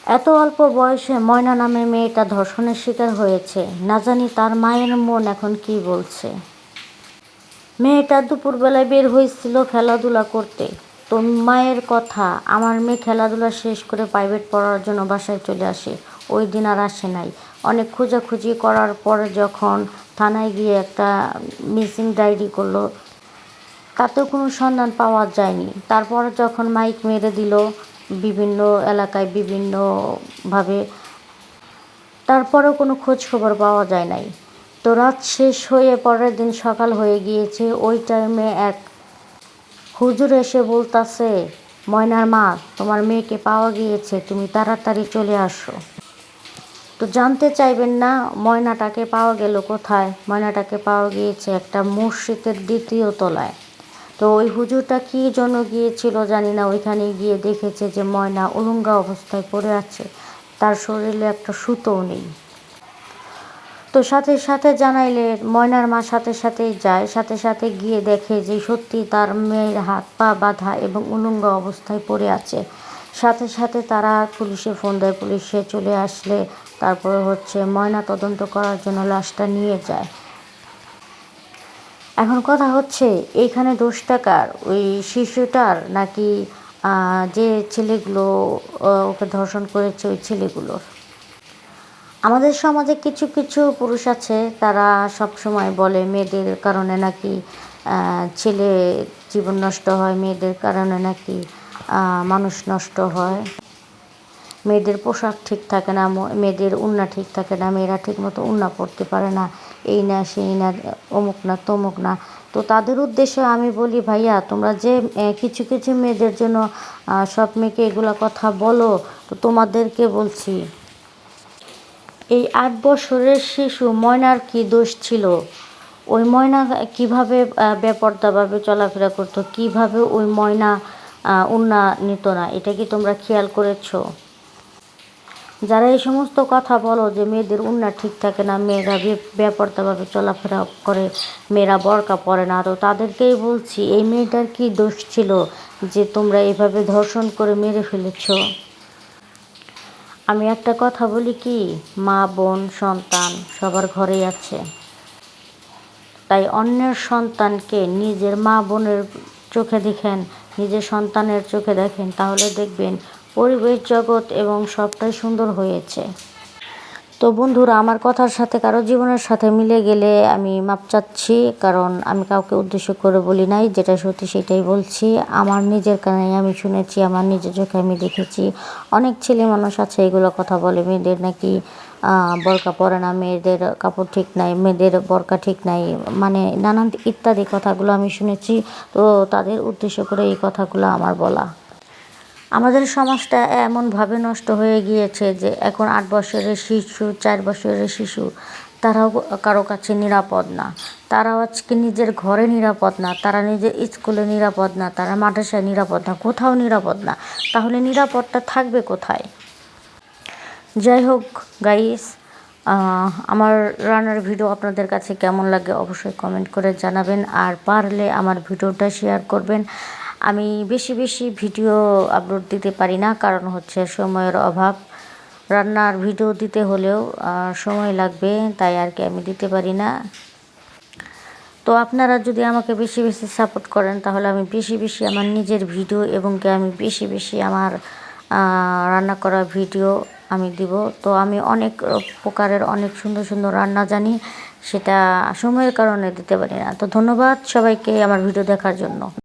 এত অল্প বয়সে ময়না নামের মেয়েটা ধর্ষণের শিকার হয়েছে। না জানি তার মায়ের মন এখন কি বলছে। মেয়েটা দুপুরবেলায় বের হয়েছিল খেলাধুলা করতে। তো মায়ের কথা, আমার মেয়ে খেলাধুলা শেষ করে প্রাইভেট পড়ার জন্য বাসায় চলে আসে। ওই দিন আর আসে নাই। অনেক খোঁজাখুঁজি করার পরে যখন থানায় গিয়ে একটা মিসিং ডায়েরি করলো, তাতেও কোনো সন্ধান পাওয়া যায়নি। তারপর যখন মাইক মেরে দিল বিভিন্ন এলাকায় বিভিন্নভাবে, তারপরেও কোনো খোঁজ খবর পাওয়া যায় নাই। তো রাত শেষ হয়ে পরের দিন সকাল হয়ে গিয়েছে। ওই টাইমে এক হুজুর এসে বলতাছে, ময়নার মা, তোমার মেয়েকে পাওয়া গিয়েছে, তুমি তাড়াতাড়ি চলে আসো। তো জানতে চাইবেন না ময়নাটাকে পাওয়া গেল কোথায়? ময়নাটাকে পাওয়া গিয়েছে একটা মসজিদের 2য় তলায়। তো ওই হুজুরটা কী জন্য গিয়েছিল জানি না, ওইখানে গিয়ে দেখেছে যে ময়না উলঙ্গা অবস্থায় পড়ে আছে, তার শরীরে একটা সুতোও নেই। তো সাথে সাথে জানাইলে ময়নার মা সাথে সাথেই যায়, সাথে সাথে গিয়ে দেখে যে সত্যি তার মেয়ের হাত পা বাঁধা এবং উলঙ্গ অবস্থায় পড়ে আছে। সাথে সাথে তারা পুলিশে ফোন দেয়। পুলিশে চলে আসলে তারপরে ময়না তদন্ত করার জন্য লাশটা নিয়ে যায়। এখন কথা হচ্ছে, এইখানে দোষটা কার? ওই শিশুটার নাকি যে ছেলেগুলো ওকে ধর্ষণ করেছে ওই ছেলেগুলোর? আমাদের সমাজে কিছু কিছু পুরুষ আছে, তারা সব সময় বলে মেয়েদের কারণে নাকি ছেলে জীবন নষ্ট হয়, মেয়েদের কারণে নাকি মানুষ নষ্ট হয়, মেয়েদের পোশাক ঠিক থাকে না, মেয়েদের ওড়না ঠিক থাকে না, মেয়েরা ঠিকমতো ওড়না পরতে পারে না, এই না সেই না, অমুক না তমুক না। তো তাদের উদ্দেশ্যে আমি বলি, ভাইয়া তোমরা যে কিছু কিছু মেয়েদের জন্য সব মেয়েকে এগুলো কথা বলো, তো তোমাদেরকে বলছি, এই 8 বছরের শিশু ময়নার কি দোষ ছিল? ওই ময়না কিভাবে বেপরদাভাবে চলাফেরা করতো, কিভাবে ওই ময়না ওড়না নিত না, এটা কি তোমরা খেয়াল করেছো? যারা এই সমস্ত কথা বলো যে মেয়েদের ওড়না ঠিক থাকে না, মেয়েরা বেপরদাভাবে চলাফেরা করে, মেয়েরা বোরকা পরে না, তো তাদেরকেই বলছি, এই মেয়েটার কি দোষ ছিল যে তোমরা এইভাবে ধর্ষণ করে মেরে ফেলেছো? আমি একটা কথা বলি কি, মা বোন সন্তান সবার ঘরেই আছে। তাই অন্যের সন্তানকে নিজের মা বোনের চোখে দেখেন, নিজের সন্তানের চোখে দেখেন, তাহলে দেখবেন পরিবেশ জগৎ এবং সবটাই সুন্দর হয়েছে। তো বন্ধুরা, আমার কথার সাথে কারো জীবনের সাথে মিলে গেলে আমি মাপ চাচ্ছি, কারণ আমি কাউকে উদ্দেশ্য করে বলি নাই, যেটা সত্যি সেটাই বলছি। আমার নিজের কানে আমি শুনেছি, আমার নিজের চোখে আমি দেখেছি। অনেক ছেলে মানুষ আছে এগুলো কথা বলে, মেয়েদের নাকি বোরকা পরে না, মেয়েদের কাপড় ঠিক নাই, মেয়েদের বোরকা ঠিক নাই, মানে নানান ইত্যাদি কথাগুলো আমি শুনেছি। তো তাদের উদ্দেশ্য করে এই কথাগুলো আমার বলা। আমাদের সমাজটা এমনভাবে নষ্ট হয়ে গিয়েছে যে এখন 8 বছরের শিশু, 4 বছরের শিশু, তারাও কারো কাছে নিরাপদ না। তারাও আজকে নিজের ঘরে নিরাপদ না, তারা নিজের স্কুলে নিরাপদ না, তারা মাদ্রাসায় নিরাপদ না, কোথাও নিরাপদ না। তাহলে নিরাপদটা থাকবে কোথায়? যাই হোক গাইস, আমার রান্নার ভিডিও আপনাদের কাছে কেমন লাগে অবশ্যই কমেন্ট করে জানাবেন। আর পারলে আমার ভিডিওটা শেয়ার করবেন। আমি বেশি বেশি ভিডিও আপলোড দিতে পারি না, কারণ সময়ের অভাব। রান্নার ভিডিও দিতে হলেও সময় লাগবে, তাই আর কি আমি দিতে পারি না। তো আপনারা যদি আমাকে বেশি বেশি সাপোর্ট করেন, তাহলে আমি বেশি বেশি আমার নিজের ভিডিও এবং আমি বেশি বেশি আমার রান্না করা ভিডিও আমি দিব। তো আমি অনেক প্রকারের অনেক সুন্দর সুন্দর রান্না জানি, সেটা সময়ের কারণে দিতে পারি না। তো ধন্যবাদ সবাইকে আমার ভিডিও দেখার জন্য।